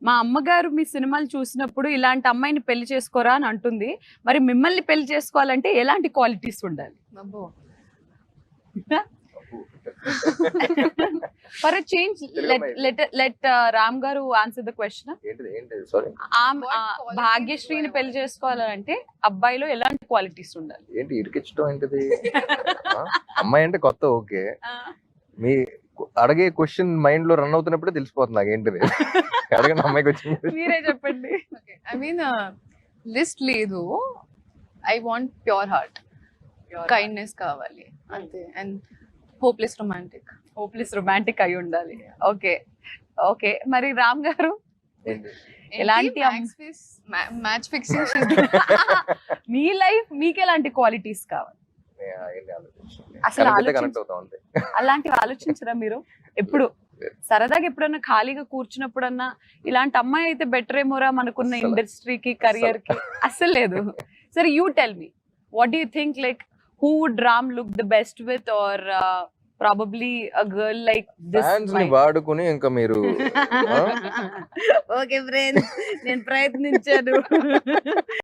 మా అమ్మగారు మీ సినిమాలు చూసినప్పుడు ఇలాంటి అమ్మాయిని పెళ్లి చేసుకోరా అని అంటుంది. మరి మిమ్మల్ని పెళ్లి చేసుకోవాలంటే ఎలాంటి క్వాలిటీస్ ఉండాలి? అబ్బో. For a change let Ram గారు ఆన్సర్ ద క్వశ్చన్. సారీ భాగ్యశ్రీని పెళ్లి చేసుకోవాలంటే అబ్బాయిలో ఎలాంటి క్వాలిటీస్ ఉండాలి? ఏంటి ఇరికిచ్చడం ఏంటిది? అమ్మాయి అంటే కొత్త ఓకే, మీ అడిగే క్వశ్చన్ మైండ్ లో రన్ అవుతున్నప్పుడే తెలిసిపోతుంది నాకు ఏంటిది. అడగండి అమ్మాయికి వచ్చింది. మీరే చెప్పండి. ఐ మీన్ లిస్ట్ లేదు. I want pure heart, kindness కావాలి అంతే. And hopeless romantic. Hopeless romantic అయి ఉండాలి. ఓకే ఓకే, మరి రామ్ గారు ఏంటి? ఎలాంటి మ్యాచ్ ఫిక్సింగ్? మీ లైఫ్ మీకు ఎలాంటి క్వాలిటీస్ కావాలి? ఏంటి ఆలోచించండి. అసలు కనెక్ట్ ఆలోచించ అవుతాం అంతే. అలాంటివి ఆలోచించరా మీరు ఎప్పుడు? సరదాగా ఎప్పుడన్నా ఖాళీగా కూర్చున్నప్పుడన్నా ఇలాంటి అమ్మాయి అయితే బెటర్ ఏమోరా మనకున్న అస్సలు. ఇండస్ట్రీకి కెరియర్ కి? అస్సలు లేదు. సరే you tell me, what do you think, like who would Ram look the best with, or probably a girl like fans ని దిస్? వాడుకుని ఇంకా మీరు ఓకే ఫ్రెండ్స్, నేను ప్రయత్నించాను.